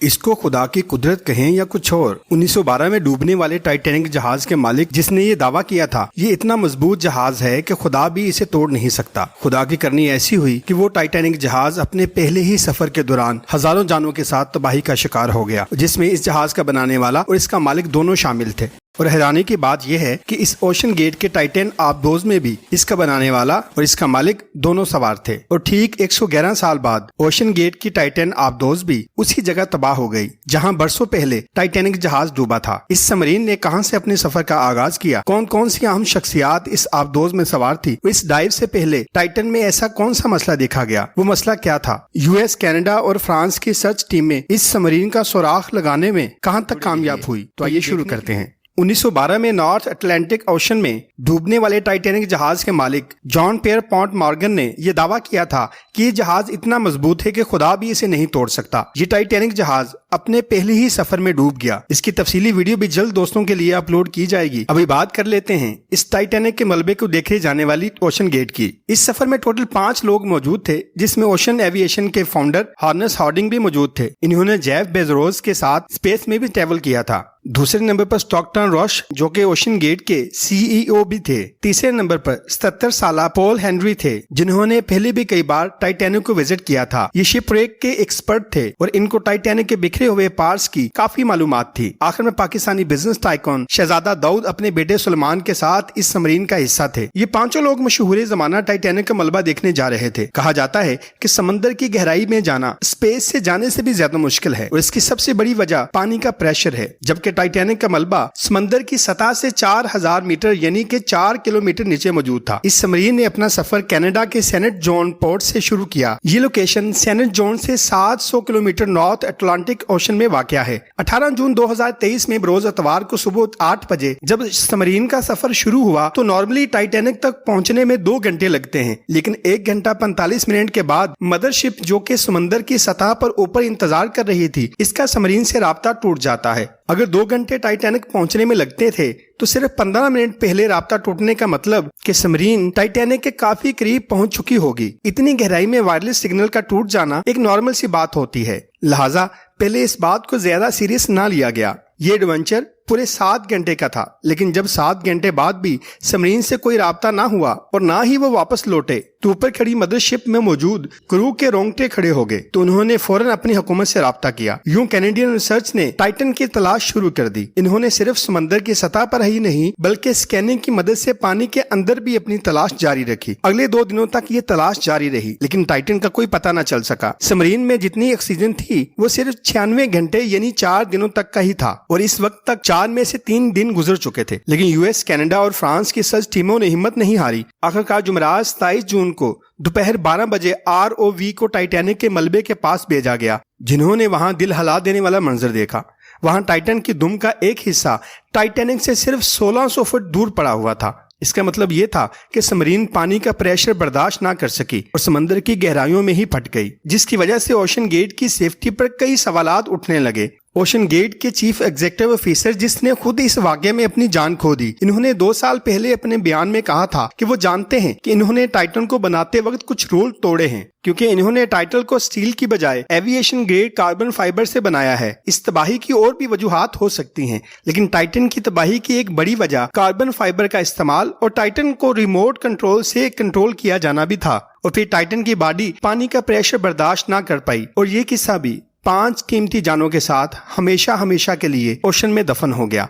اس کو خدا کی قدرت کہیں یا کچھ اور، 1912 میں ڈوبنے والے ٹائٹینک جہاز کے مالک جس نے یہ دعویٰ کیا تھا یہ اتنا مضبوط جہاز ہے کہ خدا بھی اسے توڑ نہیں سکتا۔ خدا کی کرنی ایسی ہوئی کہ وہ ٹائٹینک جہاز اپنے پہلے ہی سفر کے دوران ہزاروں جانوں کے ساتھ تباہی کا شکار ہو گیا، جس میں اس جہاز کا بنانے والا اور اس کا مالک دونوں شامل تھے۔ اور حیرانی کی بات یہ ہے کہ اس اوشن گیٹ کے ٹائٹین آبدوز میں بھی اس کا بنانے والا اور اس کا مالک دونوں سوار تھے، اور ٹھیک 111 سال بعد اوشن گیٹ کی ٹائٹین آبدوز بھی اسی جگہ تباہ ہو گئی جہاں برسوں پہلے ٹائٹینک جہاز ڈوبا تھا۔ اس سمرین نے کہاں سے اپنے سفر کا آغاز کیا، کون کون سی اہم شخصیات اس آبدوز میں سوار تھی، اس ڈائیو سے پہلے ٹائٹن میں ایسا کون سا مسئلہ دیکھا گیا، وہ مسئلہ کیا تھا، US، کینیڈا اور فرانس کی سرچ ٹیمیں اس سمرین کا سوراخ لگانے میں کہاں تک کامیاب ہوئی۔ تو آئیے شروع کرتے ہیں۔ 1912 میں نارتھ اٹلانٹک اوشن میں ڈوبنے والے ٹائٹینک جہاز کے مالک جان پیئر پونٹ مارگن نے یہ دعویٰ کیا تھا کہ یہ جہاز اتنا مضبوط ہے کہ خدا بھی اسے نہیں توڑ سکتا۔ یہ ٹائٹینک جہاز اپنے پہلے ہی سفر میں ڈوب گیا۔ اس کی تفصیلی ویڈیو بھی جلد دوستوں کے لیے اپلوڈ کی جائے گی۔ ابھی بات کر لیتے ہیں اس ٹائٹینک کے ملبے کو دیکھے جانے والی اوشن گیٹ کی۔ اس سفر میں ٹوٹل 5 لوگ موجود تھے، جس میں اوشن ایویشن کے فاؤنڈر ہارنس ہارڈنگ بھی موجود تھے۔ انہوں نے جیف بیزوس کے ساتھ اسپیس میں بھی ٹریول کیا تھا۔ دوسرے نمبر پر اسٹاکٹن روش جو کہ اوشن گیٹ کے CEO بھی تھے۔ تیسرے نمبر پر 77 سالہ پول ہینری تھے، جنہوں نے پہلے بھی کئی بار ٹائٹینک کو وزٹ کیا تھا۔ یہ شپ ریک کے ایکسپرٹ تھے اور ان کو ٹائٹینک کے بکھرے ہوئے پارٹس کی کافی معلومات تھی۔ آخر میں پاکستانی بزنس ٹائکون شہزادہ داؤد اپنے بیٹے سلمان کے ساتھ اس سمرین کا حصہ تھے۔ یہ 5 لوگ مشہور زمانہ ٹائٹینک کا ملبہ دیکھنے جا رہے تھے۔ کہا جاتا ہے کہ سمندر کی گہرائی میں جانا اسپیس سے جانے سے بھی زیادہ مشکل ہے، اور اس کی سب سے بڑی وجہ پانی کا پریشر ہے، جبکہ ٹائٹینک کا ملبہ سمندر کی سطح سے 4000 میٹر یعنی کہ 4 کلومیٹر نیچے موجود تھا۔ اس سمرین نے اپنا سفر کینیڈا کے سینٹ جون پورٹ سے شروع کیا۔ یہ لوکیشن سینٹ جون سے 700 کلومیٹر نارتھ اٹلانٹک اوشن میں واقع ہے۔ 18 جون 2023 میں بروز اتوار کو صبح 8 بجے جب سمرین کا سفر شروع ہوا تو نارملی ٹائٹینک تک پہنچنے میں 2 گھنٹے لگتے ہیں، لیکن 1 گھنٹہ 45 منٹ کے بعد مدر شپ جو کہ سمندر کی سطح پر اوپر انتظار کر رہی تھی، اس کا سمرین سے رابطہ ٹوٹ جاتا ہے۔ اگر 2 گھنٹے ٹائٹینک پہنچنے میں لگتے تھے تو صرف 15 منٹ پہلے رابطہ ٹوٹنے کا مطلب کہ سمرین ٹائٹینک کے کافی قریب پہنچ چکی ہوگی۔ اتنی گہرائی میں وائرلیس سگنل کا ٹوٹ جانا ایک نارمل سی بات ہوتی ہے، لہٰذا پہلے اس بات کو زیادہ سیریس نہ لیا گیا۔ یہ ایڈونچر پورے 7 گھنٹے کا تھا، لیکن جب 7 گھنٹے بعد بھی سمرین سے کوئی رابطہ نہ ہوا اور نہ ہی وہ واپس لوٹے تو اوپر کھڑی مدر شپ میں موجود کرو کے رونگٹے کھڑے ہو گئے، تو انہوں نے فوراً اپنی حکومت سے رابطہ کیا۔ یوں کینیڈین ریسرچ نے ٹائٹن کی تلاش شروع کر دی۔ انہوں نے صرف سمندر کی سطح پر ہی نہیں بلکہ اسکیننگ کی مدد سے پانی کے اندر بھی اپنی تلاش جاری رکھی۔ اگلے 2 دنوں تک یہ تلاش جاری رہی، لیکن ٹائٹن کا کوئی پتہ نہ چل سکا۔ سمرین میں جتنی آکسیجن تھی وہ صرف 96 گھنٹے یعنی 4 دنوں تک کا ہی تھا، اور اس وقت تک 4 میں سے 3 دن گزر چکے تھے، لیکن US، کینیڈا اور فرانس کی سرچ ٹیموں نے ہمت نہیں ہاری۔ آخرکار جمعرات 27 جون کو دوپہر 12 بجے ROV کو ٹائٹینک کے ملبے کے پاس بھیجا گیا، جنہوں نے وہاں دل ہلا دینے والا منظر دیکھا۔ وہاں ٹائٹن کی دم کا ایک حصہ ٹائٹینک سے صرف 1600 فٹ دور پڑا ہوا تھا۔ اس کا مطلب یہ تھا کہ سمرین پانی کا پریشر برداشت نہ کر سکی اور سمندر کی گہرائیوں میں ہی پھٹ گئی، جس کی وجہ سے اوشن گیٹ کی سیفٹی پر کئی سوالات اٹھنے لگے۔ اوشن گیٹ کے چیف ایگزیکٹو آفیسر جس نے خود اس واقعے میں اپنی جان کھو دی، انہوں نے 2 سال پہلے اپنے بیان میں کہا تھا کہ وہ جانتے ہیں کہ انہوں نے ٹائٹن کو بناتے وقت کچھ رول توڑے ہیں، کیونکہ انہوں نے ٹائٹل کو سٹیل کی بجائے ایویشن گریڈ کاربن فائبر سے بنایا ہے۔ اس تباہی کی اور بھی وجوہات ہو سکتی ہیں، لیکن ٹائٹن کی تباہی کی ایک بڑی وجہ کاربن فائبر کا استعمال اور ٹائٹن کو ریموٹ کنٹرول سے کنٹرول کیا جانا بھی تھا، اور پھر ٹائٹن کی باڈی پانی کا پریشر برداشت نہ کر پائی، اور یہ قصہ بھی 5 قیمتی جانوں کے ساتھ ہمیشہ کے لیے اوشن میں دفن ہو گیا۔